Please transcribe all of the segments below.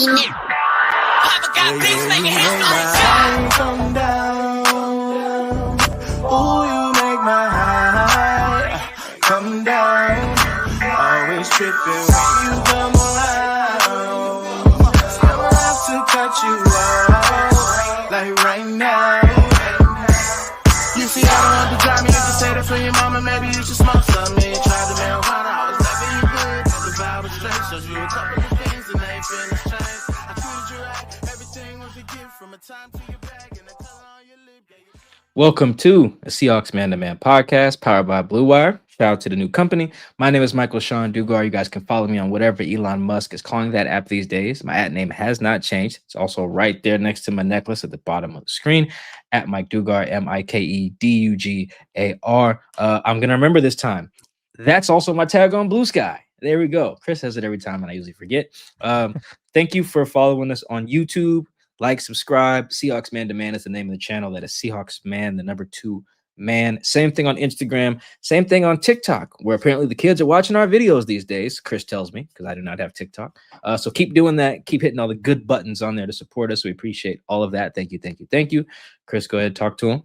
Come down. Ooh, you make my high come down. Always tripping when you come around. Never have to cut you out like right now. You see, I don't have to drive me. You can say that for your mama. Maybe you should smoke some. Me try the marijuana. I was never you good. The vibe was straight. Showed you a couple of things and they feel strange. I treated you right. Everything was a gift from a time to your bag and the color on your lip. Welcome to a Seahawks Man to Man podcast powered by Blue Wire. Shout out to the new company. My name is Michael-Shawn and You guys can follow me on whatever Elon Musk is calling that app these days. My @ name has not changed. It's also right there next to my necklace at the bottom of the screen at Mike Dugar, MikeDugar. I'm going to remember this time. That's also my tag on Blue Sky. There we go. Chris has it every time and I usually forget. Thank you for following us on YouTube. Like, subscribe. Seahawks Man to Man is the name of the channel. That is Seahawks Man, the number 2 man. Same thing on Instagram. Same thing on TikTok, where apparently the kids are watching our videos these days. Chris tells me, because I do not have TikTok. So keep doing that. Keep hitting all the good buttons on there to support us. We appreciate all of that. Thank you, thank you, thank you. Chris, go ahead, talk to him.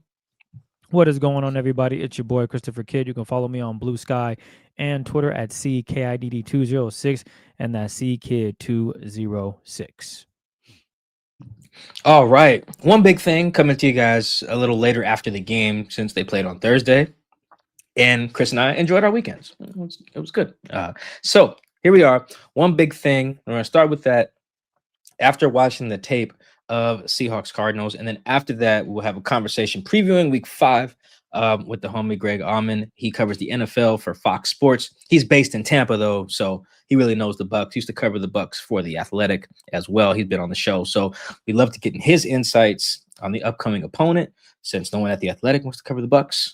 What is going on, everybody? It's your boy, Christopher Kidd. You can follow me on Blue Sky and Twitter at CKIDD206, and that's CKid206. All right. One big thing coming to you guys a little later after the game since they played on Thursday. And Chris and I enjoyed our weekends. It was good. So here we are. One big thing. We're going to start with that after watching the tape of Seahawks Cardinals. And then after that, we'll have a conversation previewing week 5 with the homie Greg Auman. He covers the NFL for Fox Sports. He's based in Tampa, though, so he really knows the Bucs. He used to cover the Bucs for The Athletic as well. He's been on the show. So we'd love to get in his insights on the upcoming opponent. Since no one at The Athletic wants to cover the Bucs,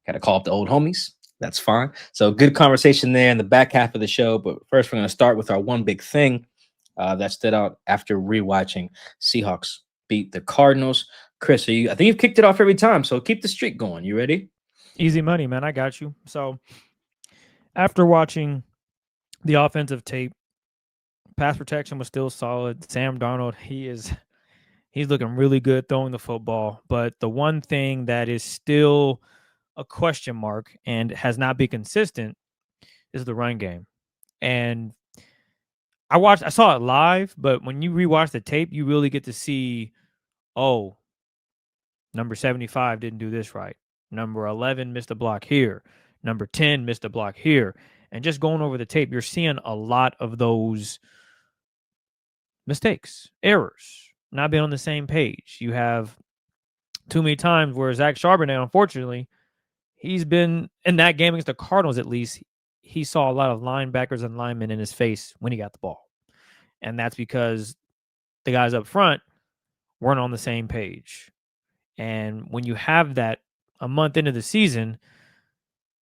got to call up the old homies. That's fine. So good conversation there in the back half of the show. But first, we're going to start with our one big thing that stood out after rewatching Seahawks beat the Cardinals. Chris, I think you've kicked it off every time, so keep the streak going. You ready? Easy money, man. I got you. So after watching the offensive tape, pass protection was still solid. Sam Darnold, he's looking really good throwing the football. But the one thing that is still a question mark and has not been consistent is the run game. And I saw it live, but when you rewatch the tape, you really get to see, oh, number 75 didn't do this right. Number 11 missed a block here. Number 10 missed a block here. And just going over the tape, you're seeing a lot of those mistakes, errors, not being on the same page. You have too many times where Zach Charbonnet, unfortunately, he's been in that game against the Cardinals, at least, he saw a lot of linebackers and linemen in his face when he got the ball. And that's because the guys up front weren't on the same page. And when you have that a month into the season,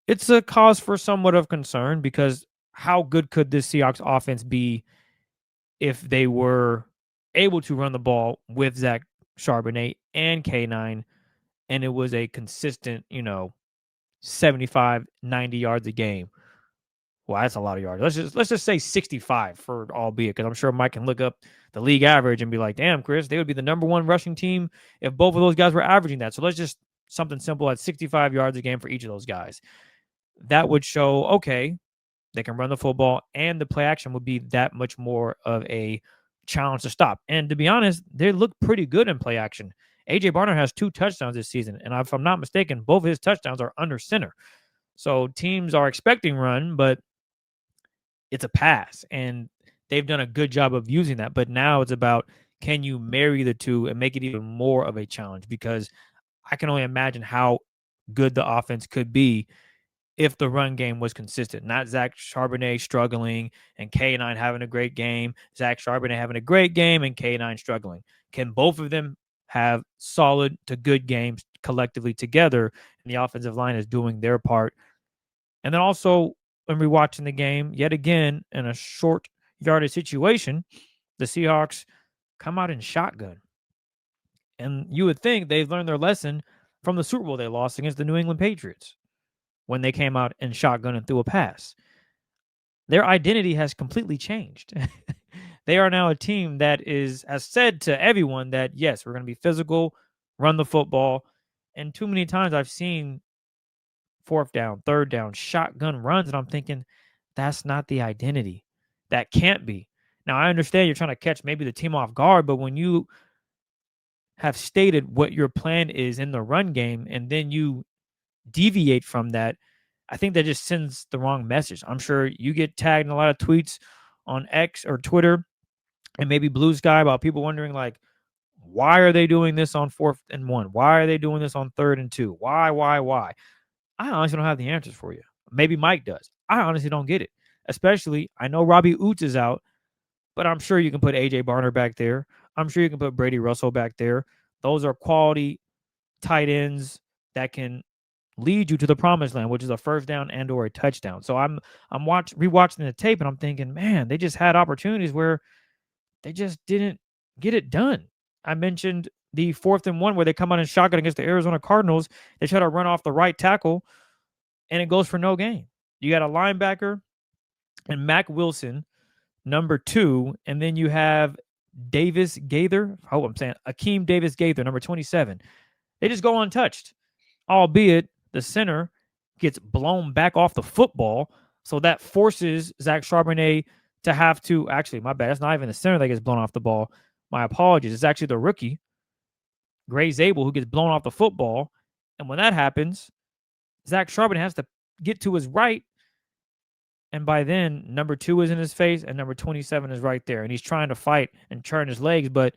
it's a cause for somewhat of concern, because how good could this Seahawks offense be if they were able to run the ball with Zach Charbonnet and K9, and it was a consistent, 75, 90 yards a game? Well, that's a lot of yards. Let's just say 65 for albeit, because I'm sure Mike can look up the league average and be like, damn, Chris, they would be the number 1 rushing team if both of those guys were averaging that. So let's just something simple at 65 yards a game for each of those guys. That would show, okay, they can run the football, and the play action would be that much more of a challenge to stop. And to be honest, they look pretty good in play action. A.J. Barner has 2 touchdowns this season, and if I'm not mistaken, both of his touchdowns are under center. So teams are expecting run, but it's a pass, and they've done a good job of using that. But now it's about, can you marry the two and make it even more of a challenge? Because I can only imagine how good the offense could be if the run game was consistent. Not Zach Charbonnet struggling and K9 having a great game, Zach Charbonnet having a great game and K9 struggling. Can both of them have solid to good games collectively together, and the offensive line is doing their part? And then also, when we're watching the game, yet again, in a short yardage situation, the Seahawks come out in shotgun. And you would think they've learned their lesson from the Super Bowl they lost against the New England Patriots when they came out in shotgun and threw a pass. Their identity has completely changed. They are now a team that has said to everyone that, yes, we're going to be physical, run the football. And too many times I've seen fourth down, third down, shotgun runs, and I'm thinking, that's not the identity. That can't be. Now, I understand you're trying to catch maybe the team off guard, but when you have stated what your plan is in the run game and then you deviate from that, I think that just sends the wrong message. I'm sure you get tagged in a lot of tweets on X or Twitter and maybe Blue Sky about people wondering, like, why are they doing this on 4th and 1? Why are they doing this on 3rd and 2? Why? I honestly don't have the answers for you. Maybe Mike does. I honestly don't get it. Especially, I know Robbie Oots is out, but I'm sure you can put AJ Barner back there. I'm sure you can put Brady Russell back there. Those are quality tight ends that can lead you to the promised land, which is a first down and or a touchdown. So I'm rewatching the tape and I'm thinking, man, they just had opportunities where they just didn't get it done. I mentioned the 4th and 1 where they come out in shotgun against the Arizona Cardinals. They try to run off the right tackle and it goes for no gain. You got a linebacker and Mac Wilson, number 2, and then you have Davis Gaither. Oh, I'm saying Akeem Davis Gaither, number 27. They just go untouched, albeit the center gets blown back off the football. So that forces Zach Charbonnet to have to, actually, my bad, that's not even the center that gets blown off the ball. My apologies. It's actually the rookie, Gray Zabel, who gets blown off the football. And when that happens, Zach Charbonnet has to get to his right. And by then, number 2 is in his face and number 27 is right there. And he's trying to fight and turn his legs, but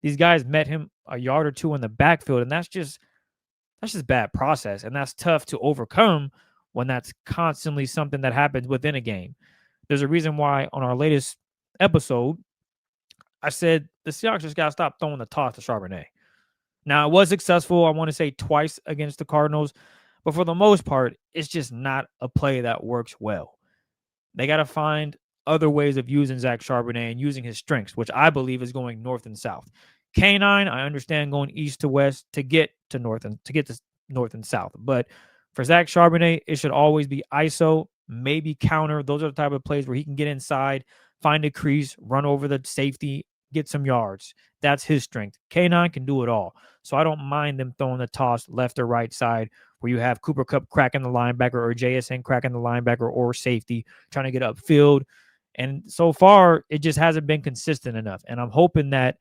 these guys met him a yard or two in the backfield. And that's just bad process. And that's tough to overcome when that's constantly something that happens within a game. There's a reason why on our latest episode, I said the Seahawks just got to stop throwing the toss to Charbonnet. Now, it was successful, I want to say, twice against the Cardinals. But for the most part, it's just not a play that works well. They got to find other ways of using Zach Charbonnet and using his strengths, which I believe is going north and south. K9, I understand going east to west to get to north and south. But for Zach Charbonnet, it should always be ISO, maybe counter. Those are the type of plays where he can get inside, find a crease, run over the safety, get some yards. That's his strength. K9 can do it all. So I don't mind them throwing the toss left or right side where you have Cooper Kupp cracking the linebacker or JSN cracking the linebacker or safety trying to get upfield. And so far, it just hasn't been consistent enough. And I'm hoping that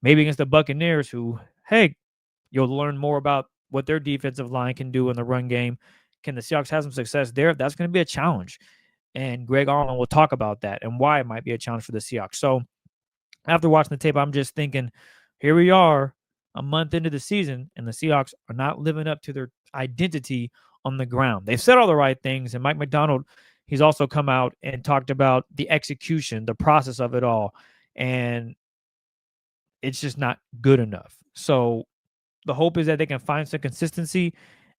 maybe against the Buccaneers, who, hey, you'll learn more about what their defensive line can do in the run game. Can the Seahawks have some success there? That's going to be a challenge. And Greg Auman will talk about that and why it might be a challenge for the Seahawks. So after watching the tape, I'm just thinking, here we are a month into the season, and the Seahawks are not living up to their identity on the ground. They've said all the right things, and Mike Macdonald, he's also come out and talked about the execution, the process of it all, and it's just not good enough. So the hope is that they can find some consistency,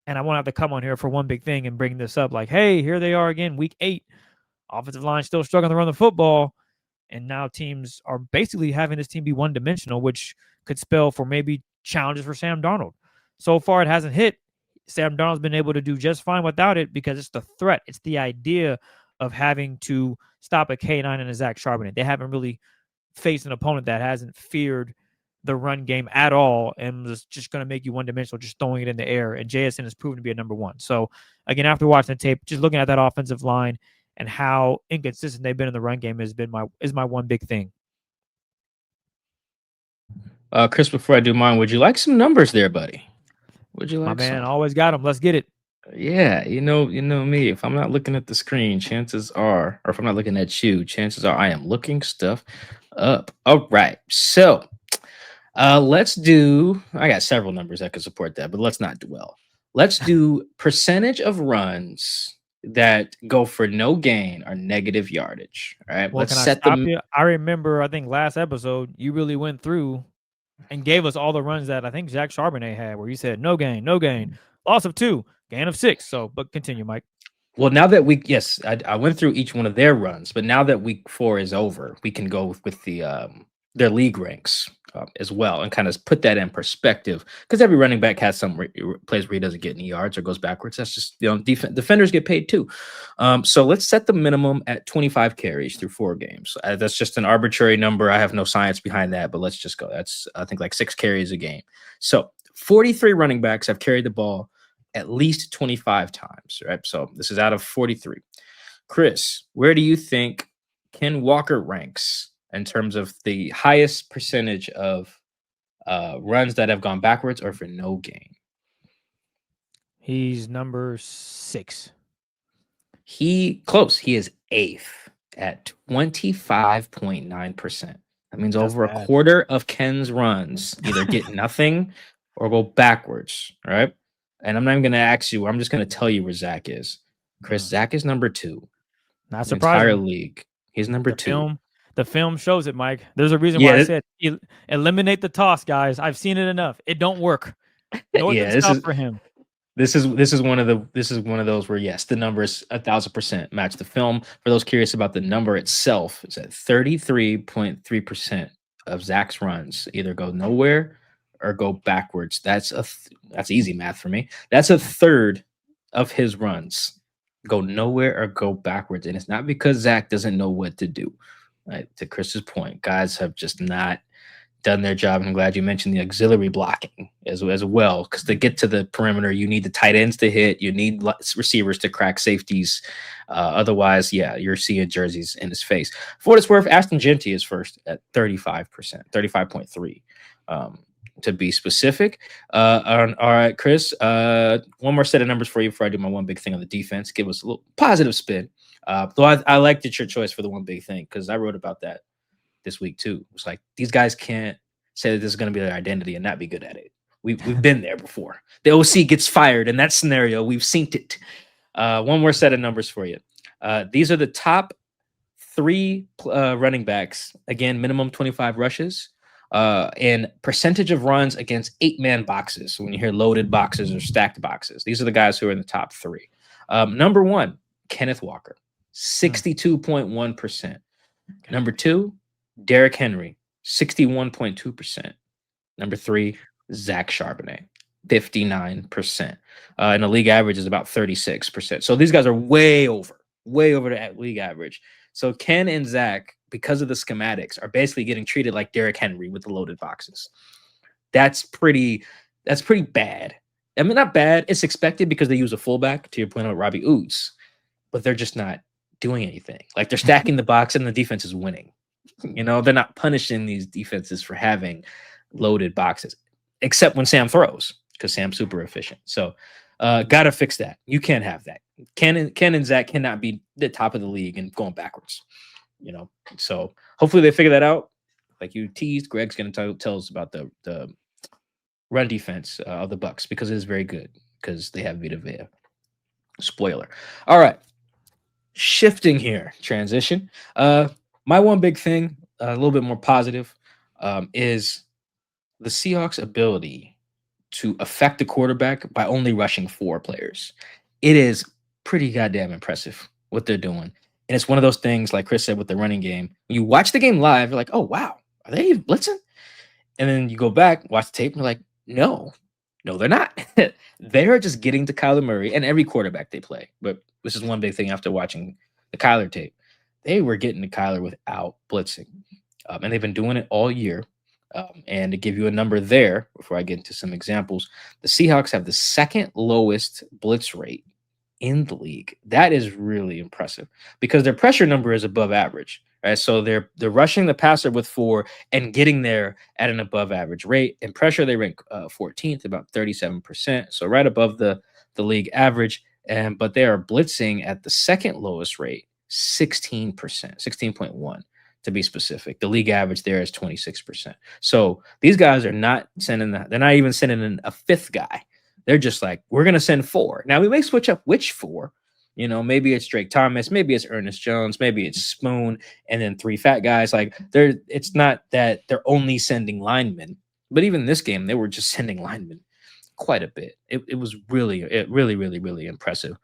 and I won't have to come on here for one big thing and bring this up like, hey, here they are again, week 8. Offensive line still struggling to run the football, and now teams are basically having this team be one-dimensional, which could spell for maybe challenges for Sam Darnold. So far, it hasn't hit. Sam Darnold's been able to do just fine without it because it's the threat. It's the idea of having to stop a K9 and a Zach Charbonnet. They haven't really faced an opponent that hasn't feared the run game at all and was just going to make you one-dimensional, just throwing it in the air. And JSN has proven to be a number 1. So, again, after watching the tape, just looking at that offensive line and how inconsistent they've been in the run game is my one big thing. Chris, before I do mine, would you like some numbers there, buddy? Would you like my man? some? Always got them. Let's get it. Yeah, you know me. If I'm not looking at the screen, chances are, or if I'm not looking at you, chances are I am looking stuff up. All right, so let's do. I got several numbers that could support that, but let's not dwell. Let's do percentage of runs that go for no gain or negative yardage. All right, Well, let's can I set stop them. you? I remember, I think last episode you really went through and gave us all the runs that I think Zach Charbonnet had, where you said no gain, loss of 2, gain of 6. So, but continue, Mike. Well, now that I went through each one of their runs, but now that week 4 is over, we can go with the their league ranks. as well, and kind of put that in perspective, because every running back has some plays where he doesn't get any yards or goes backwards. That's just, defenders get paid too. So let's set the minimum at 25 carries through 4 games. That's just an arbitrary number. I have no science behind that, but let's just go. That's, I think, like 6 carries a game. So 43 running backs have carried the ball at least 25 times, right? So this is out of 43. Chris, where do you think Ken Walker ranks in terms of the highest percentage of runs that have gone backwards or for no gain? He's number 6. He is 8th at 25.9%. That means That's over a bad. quarter of Ken's runs either get nothing or go backwards, right? And I'm not even going to ask you. I'm just going to tell you where Zach is. Chris, Zach is number 2. Not The entire surprising. league. He's number 2. The film shows it, Mike. There's a reason why I said eliminate the toss, guys. I've seen it enough. It don't work. North and south for him. This is one of those where, yes, the numbers 1,000% match the film. For those curious about the number itself, it's at 33.3% of Zach's runs either go nowhere or go backwards. That's easy math for me. That's a third of his runs go nowhere or go backwards, and it's not because Zach doesn't know what to do. Right? To Chris's point, guys have just not done their job, and I'm glad you mentioned the auxiliary blocking as well, because to get to the perimeter, you need the tight ends to hit, you need receivers to crack safeties. Otherwise, you're seeing jerseys in his face. For what it's worth, Ashton Genty is first at 35%, 35.3%. To be specific. All right, Chris, one more set of numbers for you before I do my one big thing on the defense. Give us a little positive spin. Though I liked your choice for the one big thing, because I wrote about that this week too. It's like, these guys can't say that this is going to be their identity and not be good at it. We've been there before. The OC gets fired in that scenario. We've seen it. One more set of numbers for you. These are the top 3 running backs. Again, minimum 25 rushes. And percentage of runs against 8-man boxes. So when you hear loaded boxes or stacked boxes, these are the guys who are in the top 3. Number 1, Kenneth Walker, 62.1%. Number 2, Derrick Henry, 61.2%. Number 3, Zach Charbonnet, 59%. And the league average is about 36%. So these guys are way over the league average. So Ken and Zach, because of the schematics, are basically getting treated like Derrick Henry with the loaded boxes. That's pretty bad. I mean, not bad. It's expected because they use a fullback, to your point about Robbie Oots, but they're just not doing anything. Like, they're stacking the box and the defense is winning. They're not punishing these defenses for having loaded boxes, except when Sam throws, because Sam's super efficient. So got to fix that. You can't have that. Ken and Zach cannot be the top of the league and going backwards. So hopefully they figure that out. Like you teased, Greg's going to tell us about the run defense of the Bucs, because it is very good, because they have Vita Vea. Spoiler. All right. Shifting here, transition. My one big thing, a little bit more positive, is the Seahawks' ability to affect the quarterback by only rushing 4 players. It is pretty goddamn impressive what they're doing. And it's one of those things, like Chris said, with the running game. When you watch the game live, you're like, oh, wow, are they blitzing? And then you go back, watch the tape, and you're like, no, they're not. They're just getting to Kyler Murray and every quarterback they play. But this is one big thing after watching the Kyler tape. They were getting to Kyler without blitzing. And they've been doing it all year. And to give you a number there, before I get into some examples, the Seahawks have the 2nd lowest blitz rate in the league. That is really impressive, because their pressure number is above average, right? So they're rushing the passer with 4 and getting there at an above average rate. In pressure, they rank 14th, about 37%, so right above the league average. But they are blitzing at the 2nd lowest rate, 16%, 16.1 to be specific. The league average there is 26%. So these guys are not they're not even sending in a 5th guy. They're just like, we're going to send 4. Now, we may switch up which 4. Maybe it's Drake Thomas, maybe it's Ernest Jones, maybe it's Spoon, and then 3 fat guys. Like, it's not that they're only sending linemen, but even this game, they were just sending linemen quite a bit. It was really, really, really impressive.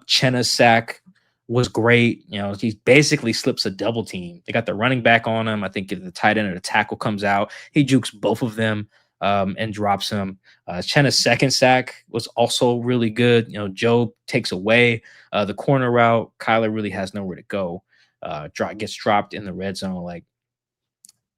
Chenna's sack was great. You know, he basically slips a double team. They got the running back on him. I think the tight end or the tackle comes out. He jukes both of them and drops him. Chenna's second sack was also really good. You know, Joe takes away the corner route. Kyler really has nowhere to go. Gets dropped in the red zone. Like,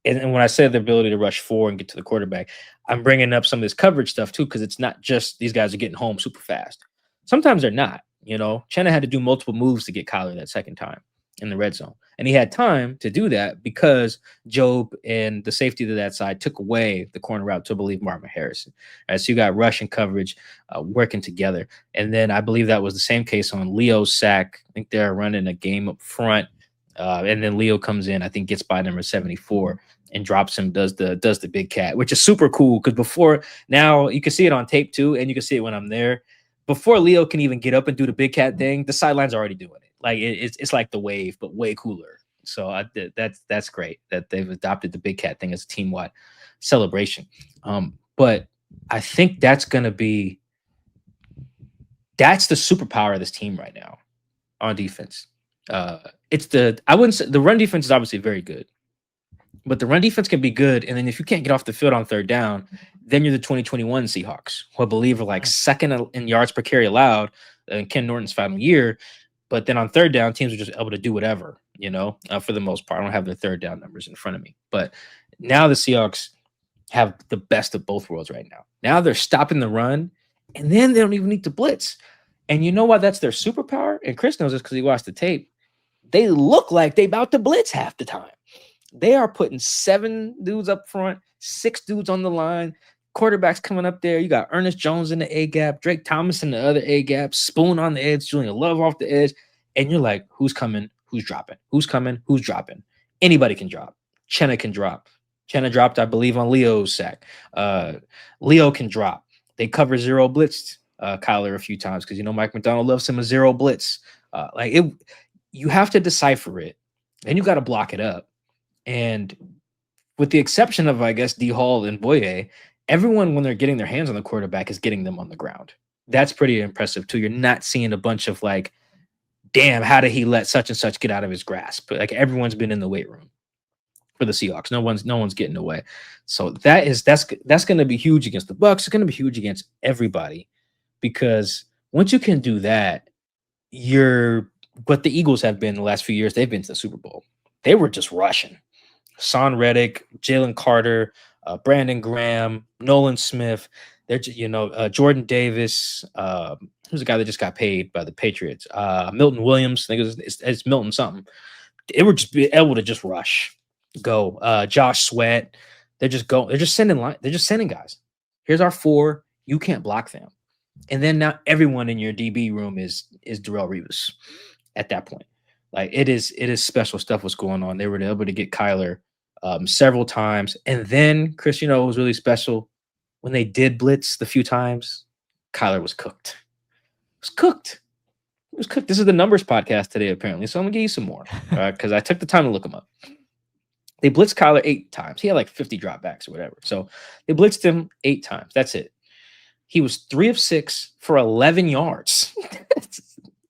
and when I say the ability to rush four and get to the quarterback, I'm bringing up some of this coverage stuff too, because it's not just these guys are getting home super fast. Sometimes they're not. You know, Chenna had to do multiple moves to get Kyler that second time in the red zone. And he had time to do that because Job and the safety to that side took away the corner route to, I believe, Marvin Harrison. Right, so you got rush and coverage working together. And then I believe that was the same case on Leo's sack. I think they're running a game up front. And then Leo comes in, I think gets by number 74 and drops him, does the big cat, which is super cool because before, now you can see it on tape too, and you can see it when I'm there. Before Leo can even get up and do the big cat thing, the sideline's already doing it. Like it's like the wave, but way cooler. So that's great that they've adopted the big cat thing as a team-wide celebration. But I think that's the superpower of this team right now on defense. I wouldn't say the run defense is obviously very good, but the run defense can be good. And then if you can't get off the field on third down, then you're the 2021 Seahawks, who I believe are like second in yards per carry allowed in Ken Norton's final year. But then on third down, teams are just able to do whatever, you know, for the most part. I don't have the third down numbers in front of me. But now the Seahawks have the best of both worlds right now. Now they're stopping the run, and then they don't even need to blitz. And you know why that's their superpower? And Chris knows this because he watched the tape. They look like they about to blitz half the time. They are putting 7 dudes up front, 6 dudes on the line, quarterbacks coming up there. You got Ernest Jones in the A gap, Drake Thomas in the other A gap, Spoon on the edge, Julian Love off the edge. And you're like, who's coming? Who's dropping? Who's coming? Who's dropping? Anybody can drop. Chenna can drop. Chenna dropped, I believe, on Leo's sack. Leo can drop. They cover zero blitzed Kyler a few times because, you know, Mike Macdonald loves him a zero blitz. You have to decipher it, and you got to block it up. And with the exception of, I guess, D Hall and Boye, everyone, when they're getting their hands on the quarterback, is getting them on the ground. That's pretty impressive too. You're not seeing a bunch of like, damn, how did he let such and such get out of his grasp? But like everyone's been in the weight room for the Seahawks. No one's getting away. So that's going to be huge against the Bucs. It's going to be huge against everybody because once you can do that, what the Eagles have been the last few years, they've been to the Super Bowl. They were just rushing. Son Reddick, Jalen Carter, Brandon Graham, Nolan Smith. They're Jordan Davis. Who's a guy that just got paid by the Patriots? Milton Williams. I think it's Milton something. It would just be able to just rush, go. Josh Sweat. They're just going. They're just sending line. They're just sending guys. Here's our 4. You can't block them. And then now everyone in your DB room is Darrelle Revis at that point. Like it is special stuff what's going on. They were able to get Kyler several times. And then, Chris, you know, it was really special when they did blitz the few times, Kyler was cooked. It was cooked. It was cooked. This is the numbers podcast today, apparently. So I'm going to give you some more because I took the time to look them up. They blitzed Kyler 8 times. He had like 50 dropbacks or whatever. So they blitzed him 8 times. That's it. He was 3 of 6 for 11 yards.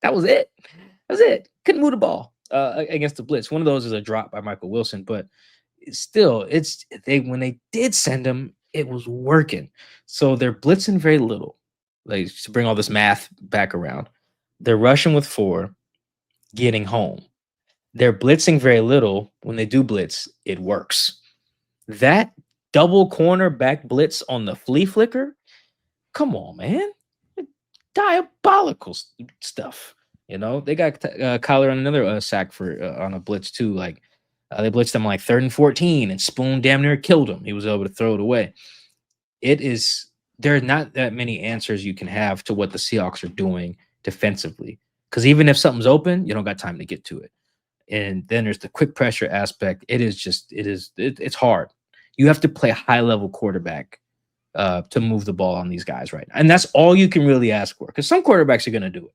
That was it. That was it. Couldn't move the ball against the blitz. One of those is a drop by Michael Wilson, but still, when they did send him, it was working. So they're blitzing very little. Like to bring all this math back around, they're rushing with 4, getting home. They're blitzing very little. When they do blitz, it works. That double corner back blitz on the flea flicker, come on, man. Diabolical stuff. You know, they got Kyler on another sack for on a blitz too. Like they blitzed him like 3rd and 14, and Spoon damn near killed him. He was able to throw it away. There are not that many answers you can have to what the Seahawks are doing defensively. Because even if something's open, you don't got time to get to it. And then there's the quick pressure aspect. It's hard. You have to play high-level quarterback to move the ball on these guys right now. And that's all you can really ask for. Because some quarterbacks are going to do it.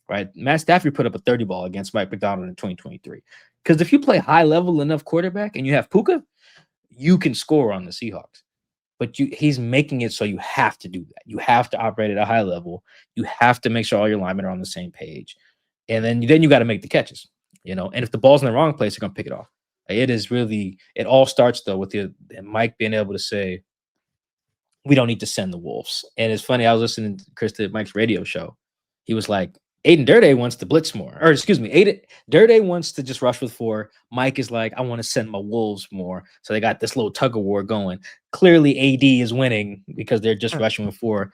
Right? Matt Stafford put up a 30 ball against Mike Macdonald in 2023. Because if you play high-level enough quarterback and you have Puka, you can score on the Seahawks. But he's making it so you have to do that. You have to operate at a high level. You have to make sure all your linemen are on the same page. and then you got to make the catches, and if the ball's in the wrong place, you're going to pick it off. It all starts though with Mike being able to say, we don't need to send the wolves. And it's funny, I was listening to Chris to Mike's radio show. He was like, Aiden Durde wants to blitz more. Or excuse me, Aiden Durde wants to just rush with 4. Mike is like, I want to send my wolves more. So they got this little tug of war going. Clearly AD is winning because they're just rushing with 4.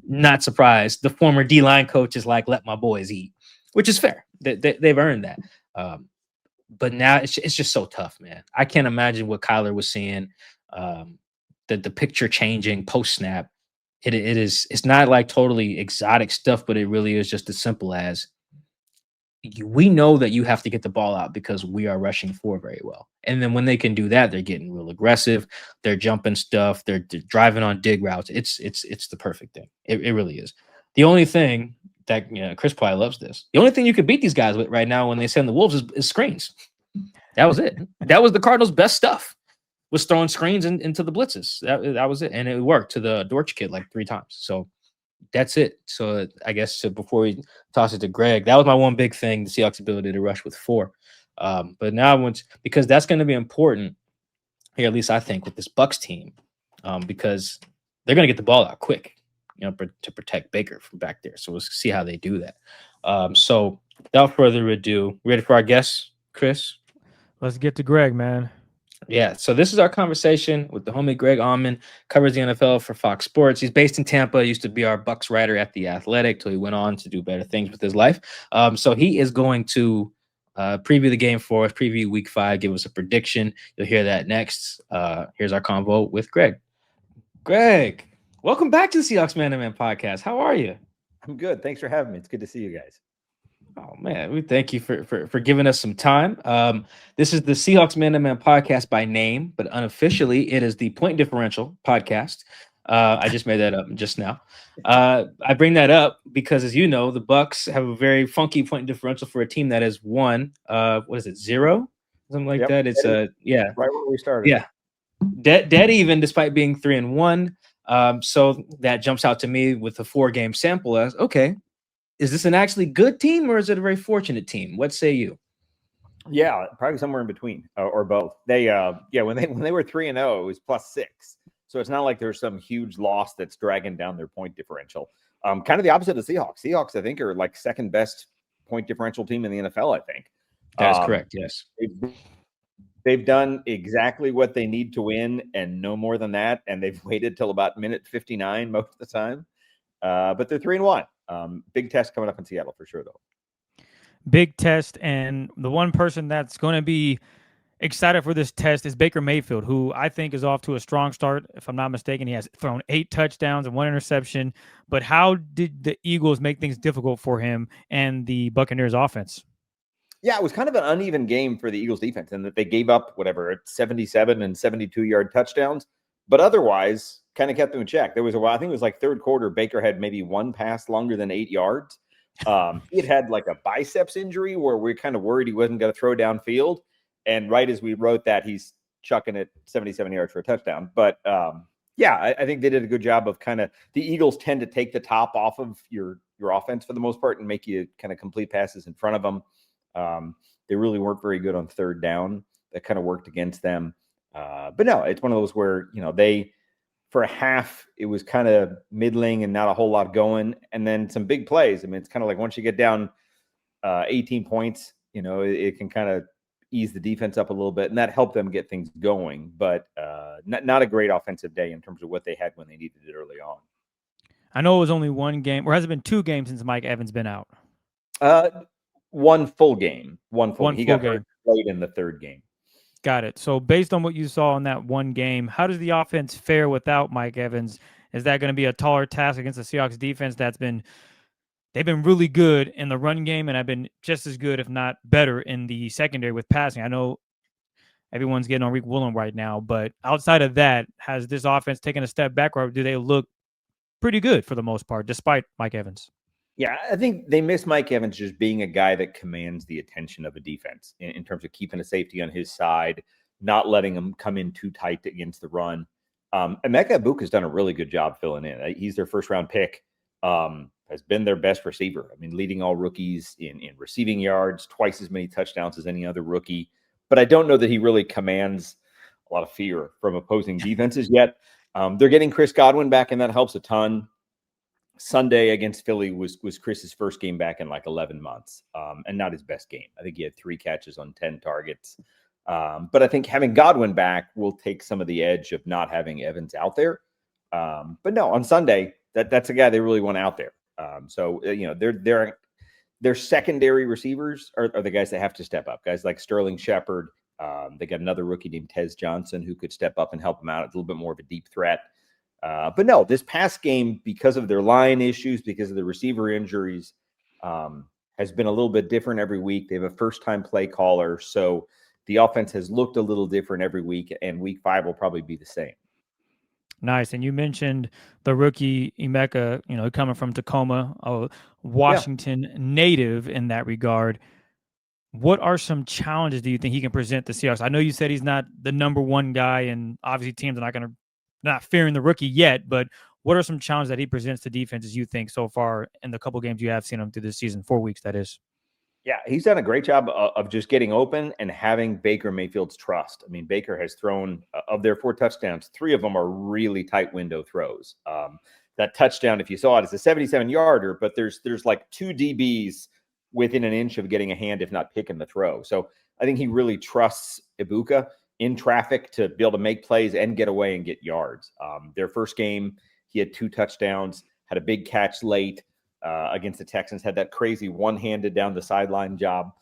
Not surprised. The former D-line coach is like, let my boys eat, which is fair. They've earned that. But now it's just so tough, man. I can't imagine what Kyler was seeing. The picture changing post snap. It's not like totally exotic stuff, but it really is just as simple as we know that you have to get the ball out because we are rushing 4 very well. And then when they can do that, they're getting real aggressive. They're jumping stuff. They're driving on dig routes. It's the perfect thing. It really is. The only thing that Chris probably loves this. The only thing you could beat these guys with right now when they send the Wolves is screens. That was it. That was the Cardinals' best stuff. Was throwing screens into the blitzes. That was it. And it worked to the Dortch kid like 3 times. So that's it. So I guess before we toss it to Greg, that was my one big thing, the Seahawks' ability to rush with 4. But now because that's going to be important here, at least I think, with this Bucs team, because they're going to get the ball out quick, to protect Baker from back there. So we'll see how they do that. So without further ado, ready for our guests, Chris? Let's get to Greg, man. Yeah, so this is our conversation with the homie Greg Auman, covers the NFL for Fox Sports. He's based in Tampa, used to be our Bucs writer at The Athletic till he went on to do better things with his life. So he is going to preview the game for us, preview Week 5, give us a prediction. You'll hear that next. Here's our convo with Greg. Greg, welcome back to the Seahawks Man to Man podcast. How are you? I'm good. Thanks for having me. It's good to see you guys. Oh man, we thank you for giving us some time. This is the Seahawks Man to Man podcast by name, but unofficially it is the Point Differential podcast. I just made that up just now. I bring that up because, as you know, the Bucs have a very funky point differential for a team that has won. What is it, 0? Something like that. It's yeah, right where we started. Yeah, dead even despite being 3-1. So that jumps out to me with a 4-game sample as okay. Is this an actually good team or is it a very fortunate team? What say you? Yeah, probably somewhere in between or both. They when they were 3-0, it was +6. So it's not like there's some huge loss that's dragging down their point differential. Kind of the opposite of the Seahawks. Seahawks, I think, are like second best point differential team in the NFL, I think. That is correct, yes. They've done exactly what they need to win and no more than that. And they've waited till about minute 59 most of the time. But they're 3-1. Big test coming up in Seattle for sure, though. Big test, and the one person that's going to be excited for this test is Baker Mayfield, who I think is off to a strong start. If I'm not mistaken, he has thrown 8 touchdowns and 1 interception. But how did the Eagles make things difficult for him and the Buccaneers offense? Yeah, it was kind of an uneven game for the Eagles defense, and that they gave up 77 and 72-yard touchdowns, but otherwise kind of kept them in check. There was a while, I think it was like third quarter, Baker had maybe 1 pass longer than 8 yards. He had like a biceps injury where we're kind of worried he wasn't going to throw downfield. And right as we wrote that, he's chucking it 77 yards for a touchdown. But I think they did a good job of the Eagles tend to take the top off of your offense for the most part and make you kind of complete passes in front of them. They really weren't very good on third down. That kind of worked against them. But no, it's one of those where, they, for a half, it was kind of middling and not a whole lot going. And then some big plays. I mean, it's kind of like once you get down 18 points, it can kind of ease the defense up a little bit, and that helped them get things going. But not a great offensive day in terms of what they had when they needed it early on. I know it was only 1 game, or has it been 2 games since Mike Evans been out? 1 full game. He got hurt late in the 3rd game. Got it. So based on what you saw in that 1 game, how does the offense fare without Mike Evans? Is that going to be a taller task against the Seahawks defense they've been really good in the run game and have been just as good, if not better, in the secondary with passing? I know everyone's getting on Rick Woolen right now, but outside of that, has this offense taken a step back, or do they look pretty good for the most part, despite Mike Evans? Yeah, I think they miss Mike Evans just being a guy that commands the attention of a defense in terms of keeping a safety on his side, not letting him come in too tight against the run. Emeka Egbuka has done a really good job filling in. He's their first-round pick. has been their best receiver. I mean, leading all rookies in receiving yards, twice as many touchdowns as any other rookie. But I don't know that he really commands a lot of fear from opposing defenses yet. They're getting Chris Godwin back, and that helps a ton. Sunday against Philly was Chris's first game back in like 11 months, and not his best game. I think he had 3 catches on 10 targets. But I think having Godwin back will take some of the edge of not having Evans out there. But no, on Sunday, that's a guy they really want out there. So you know, their secondary receivers are the guys that have to step up. Guys like Sterling Shepard. They got another rookie named Tez Johnson who could step up and help them out. A little bit more of a deep threat. But no, this past game, because of their line issues, because of the receiver injuries, has been a little bit different every week. They have a first-time play caller, so the offense has looked a little different every week, and week 5 will probably be the same. Nice. And you mentioned the rookie Emeka, coming from Tacoma, a Washington native in that regard. What are some challenges do you think he can present the Seahawks? I know you said he's not the number one guy, and obviously teams are not fearing the rookie yet, but what are some challenges that he presents to defenses you think so far in the couple games you have seen him through this season, 4 weeks, that is? Yeah, he's done a great job of just getting open and having Baker Mayfield's trust. I mean, Baker has thrown, of their 4 touchdowns, 3 of them are really tight window throws. That touchdown, if you saw it, is a 77-yarder, but there's like 2 DBs within an inch of getting a hand, if not picking the throw. So I think he really trusts Egbuka in traffic to be able to make plays and get away and get yards. Their first game, he had 2 touchdowns, had a big catch late. Against the Texans, had that crazy one-handed down the sideline job.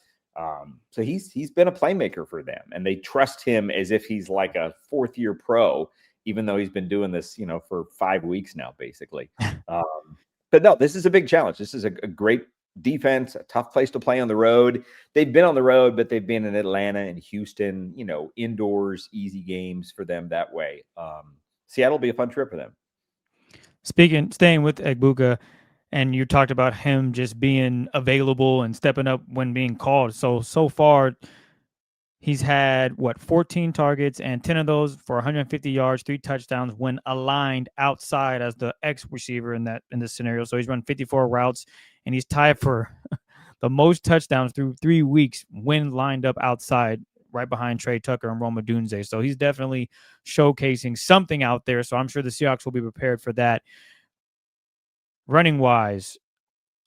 So he's been a playmaker for them, and they trust him as if he's like a 4th-year pro, even though he's been doing this, for 5 weeks now, basically. But no, this is a big challenge. This is a great defense, a tough place to play on the road. They've been on the road, but they've been in Atlanta and Houston, indoors, easy games for them that way. Seattle will be a fun trip for them. Staying with Egbuka, and you talked about him just being available and stepping up when being called. So far, he's had 14 targets, and 10 of those for 150 yards, 3 touchdowns when aligned outside as the X receiver in this scenario. So he's run 54 routes, and he's tied for the most touchdowns through 3 weeks when lined up outside, right behind Trey Tucker and Rome Odunze. So he's definitely showcasing something out there. So I'm sure the Seahawks will be prepared for that. Running wise,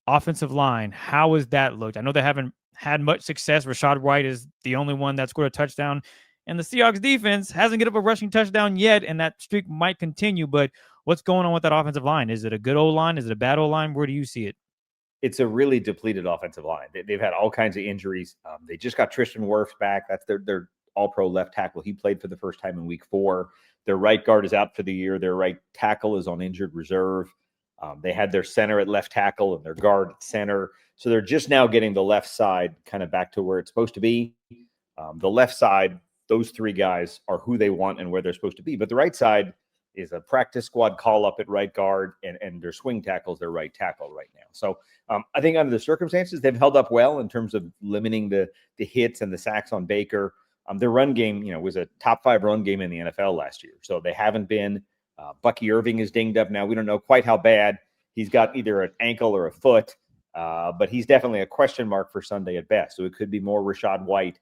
offensive line, how has that looked? I know they haven't had much success. Rashad White is the only one that scored a touchdown, and the Seahawks defense hasn't given up a rushing touchdown yet, and that streak might continue. But what's going on with that offensive line? Is it a good O-line? Is it a bad O-line? Where do you see it? It's a really depleted offensive line. They've had all kinds of injuries. They just got Tristan Wirfs back. That's their all-pro left tackle. He played for the first time in week 4. Their right guard is out for the year. Their right tackle is on injured reserve. They had their center at left tackle and their guard at center. So they're just now getting the left side kind of back to where it's supposed to be. The left side, those 3 guys are who they want and where they're supposed to be. But the right side is a practice squad call-up at right guard, and their swing tackle is their right tackle right now. So I think under the circumstances, they've held up well in terms of limiting the hits and the sacks on Baker. Their run game, was a top 5 run game in the NFL last year. So they haven't been. Bucky Irving is dinged up now. We don't know quite how bad. He's got either an ankle or a foot, but he's definitely a question mark for Sunday at best. So it could be more Rashad White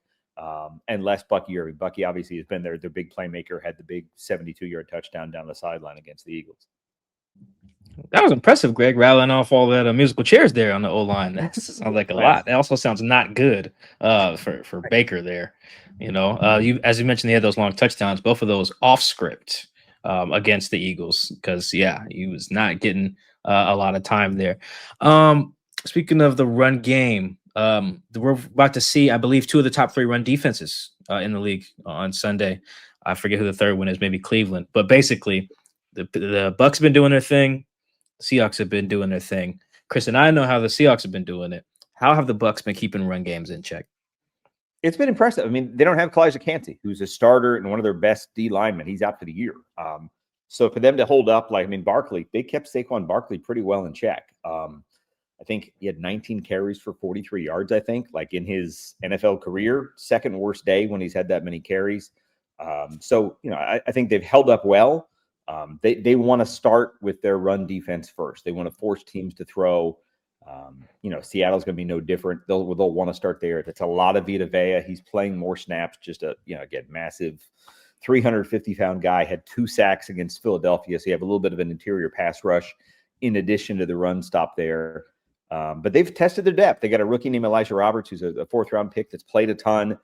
and less Bucky Irving. Bucky obviously has been their big playmaker, had the big 72-yard touchdown down the sideline against the Eagles. That was impressive, Greg, rattling off all that musical chairs there on the O-line. That sounds like a lot. That also sounds not good for Baker there. As you mentioned, they had those long touchdowns, both of those off script. Against the Eagles, because he was not getting a lot of time there. Speaking of the run game, we're about to see, I believe, 2 of the top 3 run defenses in the league on Sunday. I forget who the third one is, maybe Cleveland. But basically, the Bucs have been doing their thing. The Seahawks have been doing their thing. Chris and I know how the Seahawks have been doing it. How have the Bucs been keeping run games in check? It's been impressive. I mean, they don't have Kalijah Kancey, who's a starter and one of their best D linemen. He's out for the year. So for them to hold up, Barkley, they kept Saquon Barkley pretty well in check. I think he had 19 carries for 43 yards, I think, in his NFL career. Second worst day when he's had that many carries. So, I think they've held up well. They want to start with their run defense first. They want to force teams to throw. Seattle's going to be no different. They'll want to start there. It's a lot of Vita Vea. He's playing more snaps. Just again, massive 350-pound guy, had 2 sacks against Philadelphia. So you have a little bit of an interior pass rush in addition to the run stop there. But they've tested their depth. They got a rookie named Elijah Roberts, who's a 4th-round pick that's played a ton.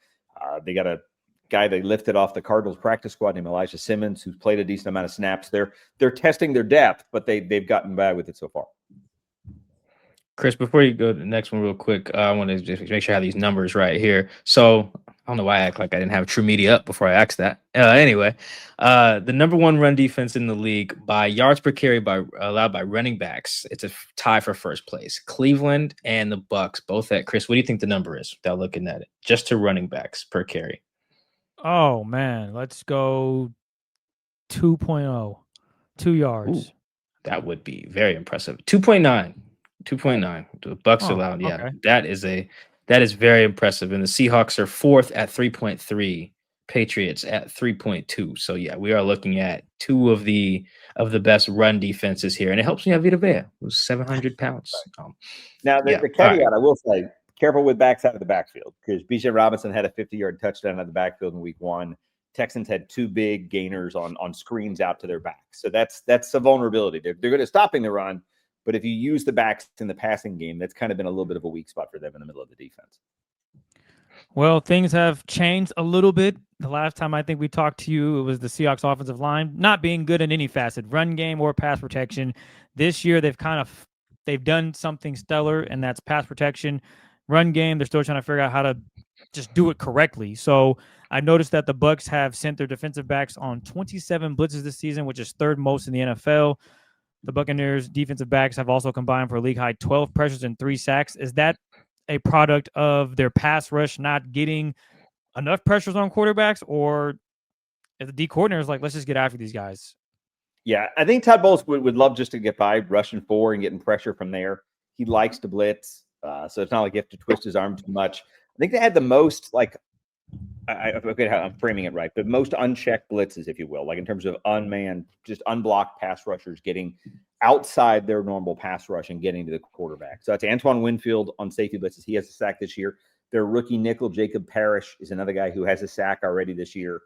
They got a guy they lifted off the Cardinals practice squad named Elijah Simmons, who's played a decent amount of snaps. They're testing their depth, but they've gotten by with it so far. Chris, before you go to the next one real quick, I want to just make sure I have these numbers right here. So I don't know why I act like I didn't have True Media up before I asked that. Anyway, the number 1 run defense in the league by yards per carry allowed by running backs. It's a tie for first place. Cleveland and the Bucs, both at, Chris, what do you think the number is without looking at it? Just to running backs per carry. Oh, man. Let's go 2.0. 2 yards. Ooh, that would be very impressive. 2.9. 2.9. The Bucs allowed. Yeah, okay. that is very impressive. And the Seahawks are 4th at 3.3. Patriots at 3.2. So yeah, we are looking at 2 of the best run defenses here, and it helps me have Vita Vea, who's 700 pounds. Now the caveat, I will say, careful with backs out of the backfield, because Bijan Robinson had a 50-yard touchdown out of the backfield in week 1. Texans had 2 big gainers on screens out to their backs. So that's a vulnerability. They're good at stopping the run, but if you use the backs in the passing game, that's kind of been a little bit of a weak spot for them in the middle of the defense. Well, things have changed a little bit. The last time I think we talked to you, it was the Seahawks offensive line not being good in any facet, run game or pass protection. This year, they've done something stellar, and that's pass protection. Run game, they're still trying to figure out how to just do it correctly. So I noticed that the Bucs have sent their defensive backs on 27 blitzes this season, which is 3rd most in the NFL. The Buccaneers defensive backs have also combined for a league high 12 pressures and 3 sacks. Is that a product of their pass rush not getting enough pressures on quarterbacks, or if the D coordinator is like, let's just get after these guys? Yeah, I think Todd Bowles would love just to get by rushing 4 and getting pressure from there. He likes to blitz, so it's not like you have to twist his arm too much. I think they had the most, I forget how I'm framing it right, but most unchecked blitzes, if you will, like in terms of unmanned, just unblocked pass rushers getting outside their normal pass rush and getting to the quarterback. So that's Antoine Winfield on safety blitzes. He has a sack this year. Their rookie nickel, Jacob Parrish, is another guy who has a sack already this year.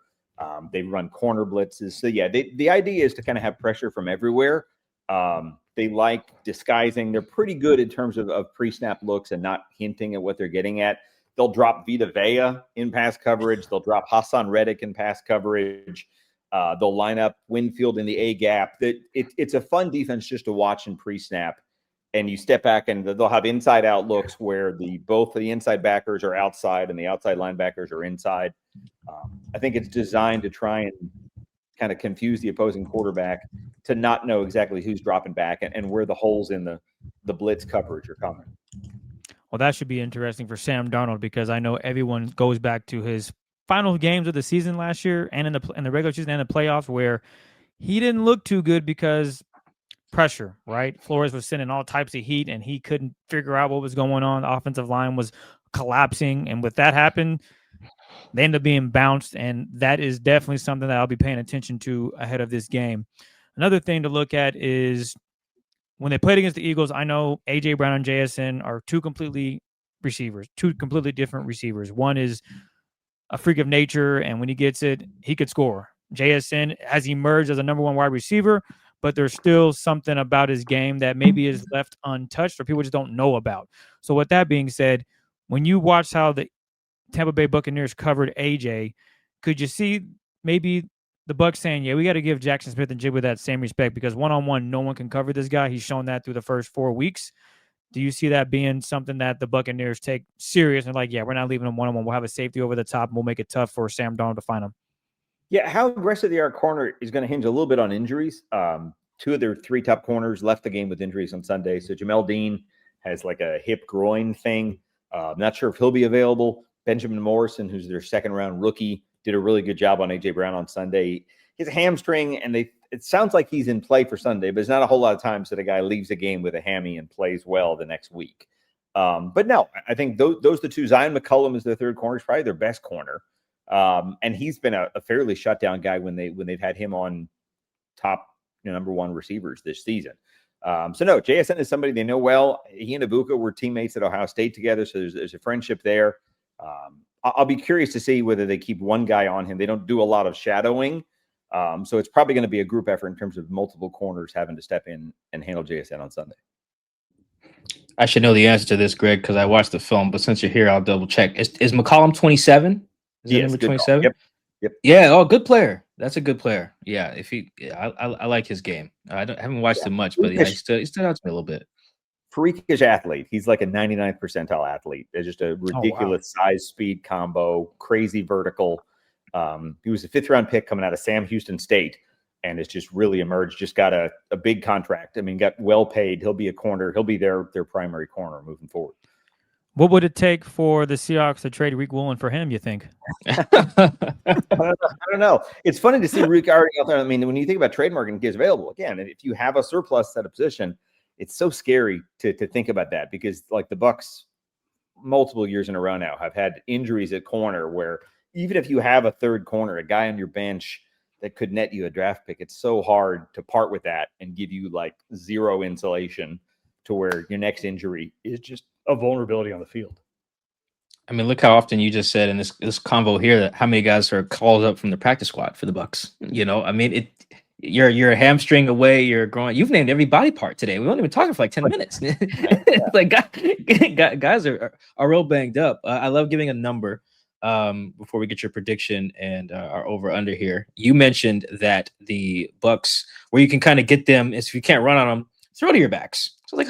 They run corner blitzes. So yeah, the idea is to kind of have pressure from everywhere. They like disguising. They're pretty good in terms of pre-snap looks and not hinting at what they're getting at. They'll drop Vita Vea in pass coverage. They'll drop Hassan Reddick in pass coverage. They'll line up Winfield in the A gap. It's a fun defense just to watch in pre-snap. And you step back and they'll have inside out looks where both the inside backers are outside and the outside linebackers are inside. I think it's designed to try and kind of confuse the opposing quarterback to not know exactly who's dropping back and where the holes in the blitz coverage are coming. Well, that should be interesting for Sam Darnold, because I know everyone goes back to his final games of the season last year and in the regular season and the playoffs, where he didn't look too good because pressure, right? Flores was sending all types of heat and he couldn't figure out what was going on. The offensive line was collapsing. And with that happen, they end up being bounced. And that is definitely something that I'll be paying attention to ahead of this game. Another thing to look at is when they played against the Eagles, I know A.J. Brown and JSN are two completely different receivers. One is a freak of nature, and when he gets it, he could score. JSN has emerged as a number 1 wide receiver, but there's still something about his game that maybe is left untouched or people just don't know about. So with that being said, when you watch how the Tampa Bay Buccaneers covered AJ, could you see maybe the Bucs saying, yeah, we got to give Jackson Smith-Njigba that same respect, because one-on-one, no one can cover this guy. He's shown that through the first 4 weeks. Do you see that being something that the Buccaneers take serious and like, yeah, we're not leaving him one-on-one. We'll have a safety over the top and we'll make it tough for Sam Darnold to find him? Yeah, how aggressive they are at corner is going to hinge a little bit on injuries. 2 of their 3 top corners left the game with injuries on Sunday. So Jamel Dean has like a hip groin thing. I'm not sure if he'll be available. Benjamin Morrison, who's their second-round rookie, did a really good job on A.J. Brown on Sunday. His hamstring, and it sounds like he's in play for Sunday, but it's not a whole lot of times that a guy leaves a game with a hammy and plays well the next week. But no, I think those the 2. Zion McCullum is their 3rd corner. He's probably their best corner. And he's been a fairly shutdown guy when they've had him on top number one receivers this season. So no, JSN is somebody they know well. He and Egbuka were teammates at Ohio State together, so there's a friendship there. I'll be curious to see whether they keep one guy on him. They don't do a lot of shadowing, so it's probably going to be a group effort in terms of multiple corners having to step in and handle JSN on Sunday. I should know the answer to this, Greg, because I watched the film. But since you're here, I'll double check. Is McCollum 27? Is that number 27? Yep. Yeah. Oh, good player. That's a good player. Yeah. I like his game. I haven't watched him much, but yeah, he stood out to me a little bit. Freakish athlete. He's like a 99th percentile athlete. There's just a ridiculous size speed combo, crazy vertical. He was a 5th round pick coming out of Sam Houston State, and it's just really emerged. Just got a big contract. I mean, got well paid. He'll be a corner. He'll be their primary corner moving forward. What would it take for the Seahawks to trade Rick Woolen for him, you think? I don't know. It's funny to see Rick already out there. I mean, when you think about trade marketing is available, again, if you have a surplus at a position, it's so scary to think about that, because like the Bucs multiple years in a row now have had injuries at corner where even if you have a third corner, a guy on your bench that could net you a draft pick, it's so hard to part with that and give you like zero insulation to where your next injury is just a vulnerability on the field. I mean, look how often you just said in this convo here that how many guys are called up from the practice squad for the Bucs. You know, I mean, you're a hamstring away. You're growing. You've named every body part today. We only been talking for like 10 minutes. Like guys are real banged up. I love giving a number before we get your prediction and our over under here. You mentioned that the Bucs, where you can kind of get them is if you can't run on them, throw to your backs. So like,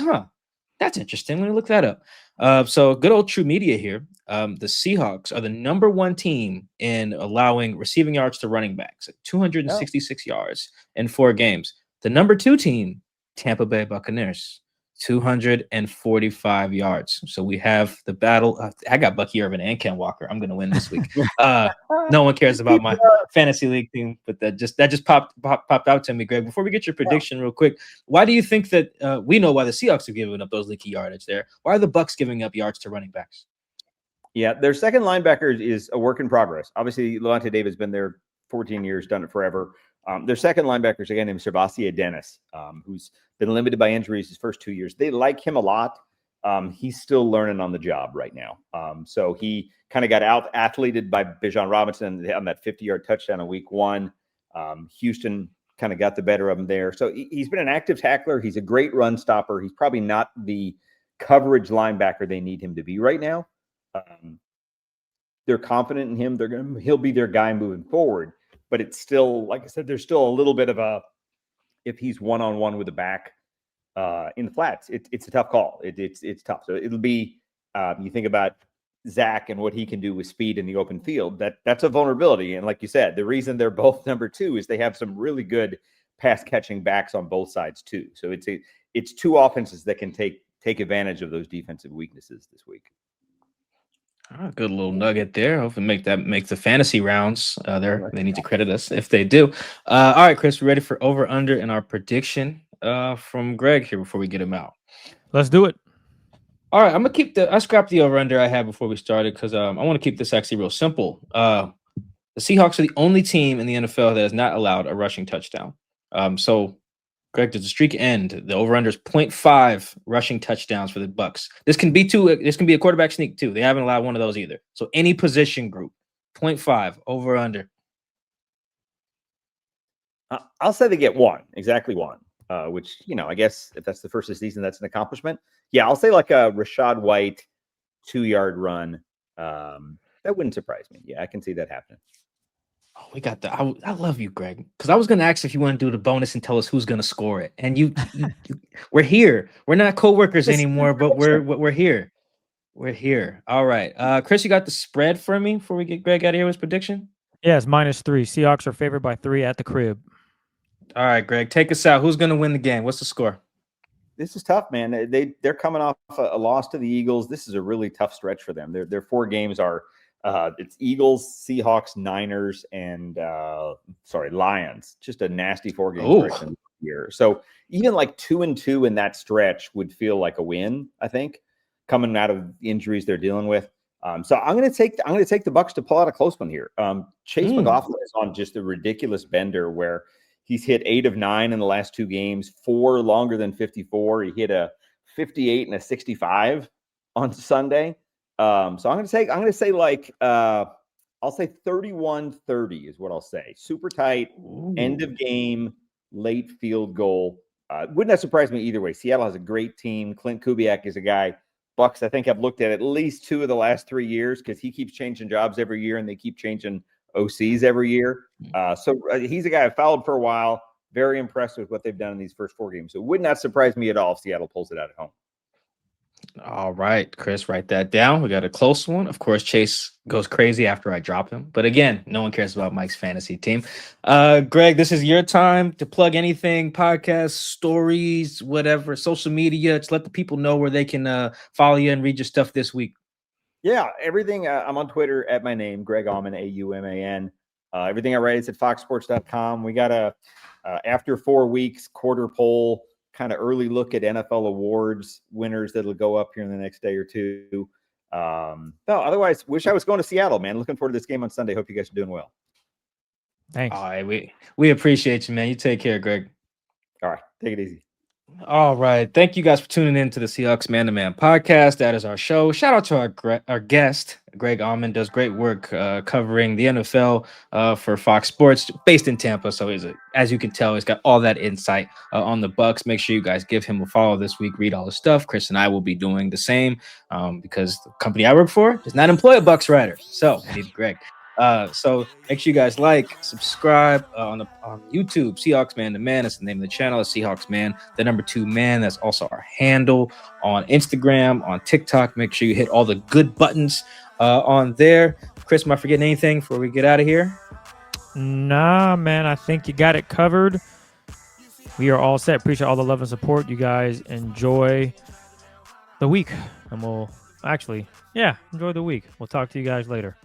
that's interesting. Let me look that up. So good old True Media here. The Seahawks are the number one team in allowing receiving yards to running backs at 266 yards in 4 games. The number 2 team, Tampa Bay Buccaneers, 245 yards. So we have the battle. I got Bucky Irvin and Ken Walker. I'm going to win this week. No one cares about my fantasy league team, but that just popped out to me, Greg. Before we get your prediction real quick, why do you think that we know why the Seahawks are giving up those leaky yardage there? Why are the Bucs giving up yards to running backs? Yeah, their second linebacker is a work in progress. Obviously, Levante David's been there 14 years, done it forever. Their second linebacker is a guy named Servasia Dennis, who's been limited by injuries his first 2 years. They like him a lot. He's still learning on the job right now. So he kind of got out-athleted by Bijan Robinson on that 50-yard touchdown in week 1. Houston kind of got the better of him there. So he's been an active tackler. He's a great run stopper. He's probably not the coverage linebacker they need him to be right now. They're confident in him. He'll be their guy moving forward. But it's still, like I said, there's still a little bit of if he's one-on-one with the back in the flats, it's a tough call. It's tough. So it'll be, you think about Zach and what he can do with speed in the open field, that's a vulnerability. And like you said, the reason they're both number 2 is they have some really good pass catching backs on both sides too. So it's 2 offenses that can take advantage of those defensive weaknesses this week. Good little nugget there. Hopefully make the fantasy rounds. They need to credit us if they do. All right, Chris, we're ready for over under and our prediction from Greg here before we get him out. Let's do it. All right, I'm gonna I scrapped the over under I had before we started because I want to keep this actually real simple. The Seahawks are the only team in the NFL that has not allowed a rushing touchdown. So Greg, does the streak end? The over-under is 0.5 rushing touchdowns for the Bucs. This can be a quarterback sneak too. They haven't allowed one of those either. So any position group, 0.5 over-under. I'll say they get 1, exactly 1. Which, I guess if that's the first of the season, that's an accomplishment. Yeah, I'll say like a Rachaad White 2-yard run. That wouldn't surprise me. Yeah, I can see that happening. Oh, we got that. I love you, Greg, because I was going to ask if you want to do the bonus and tell us who's going to score it. And we're here. We're not coworkers anymore, but we're here. We're here. All right. Chris, you got the spread for me before we get Greg out of here with his prediction? Yes, -3. Seahawks are favored by 3 at the crib. All right, Greg, take us out. Who's going to win the game? What's the score? This is tough, man. They're coming off a loss to the Eagles. This is a really tough stretch for them. Their 4 games are it's Eagles, Seahawks, Niners, and Lions. Just a nasty 4-game stretch in the year. So even like 2-2 in that stretch would feel like a win, I think, coming out of the injuries they're dealing with. So I'm going to take the Bucs to pull out a close one here. Chase McLaughlin is on just a ridiculous bender where He's hit 8 of 9 in the last 2 games, 4 longer than 54. He hit a 58 and a 65 on Sunday. So I'm going to say like I'll say 31-30 is what I'll say. Super tight, end of game, late field goal. Wouldn't that surprise me either way? Seattle has a great team. Clint Kubiak is a guy Bucs, I think, have looked at least 2 of the last 3 years because he keeps changing jobs every year and they keep changing OCs every year. So he's a guy I followed for a while. Very impressed with what they've done in these first 4 games. So it would not surprise me at all if Seattle pulls it out at home. All right, Chris, write that down. We got a close one. Of course, Chase goes crazy after I drop him. But again, no one cares about Mike's fantasy team. Greg, this is your time to plug anything, podcasts, stories, whatever, social media. Just let the people know where they can follow you and read your stuff this week. Yeah, everything. I'm on Twitter at my name, Greg Auman, Auman. Everything I write is at foxsports.com. We got a after 4 weeks quarter poll, kind of early look at NFL awards winners that'll go up here in the next day or two. No, otherwise, wish I was going to Seattle, man. Looking forward to this game on Sunday. Hope you guys are doing well. Thanks. All right, we appreciate you, man. You take care, Greg. All right, take it easy. All right. Thank you guys for tuning in to the Seahawks Man to Man podcast. That is our show. Shout out to our guest, Greg Auman, does great work covering the NFL for Fox Sports, based in Tampa. So as you can tell, he's got all that insight on the Bucs. Make sure you guys give him a follow this week. Read all his stuff. Chris and I will be doing the same because the company I work for does not employ a Bucs writer. So I need Greg. So make sure you guys like, subscribe on YouTube. Seahawks Man to Man. That's the name of the channel. It's Seahawks Man, the number 2 man. That's also our handle on Instagram, on TikTok. Make sure you hit all the good buttons on there. Chris, am I forgetting anything before we get out of here? Nah, man. I think you got it covered. We are all set. Appreciate all the love and support. You guys enjoy the week. And we'll enjoy the week. We'll talk to you guys later.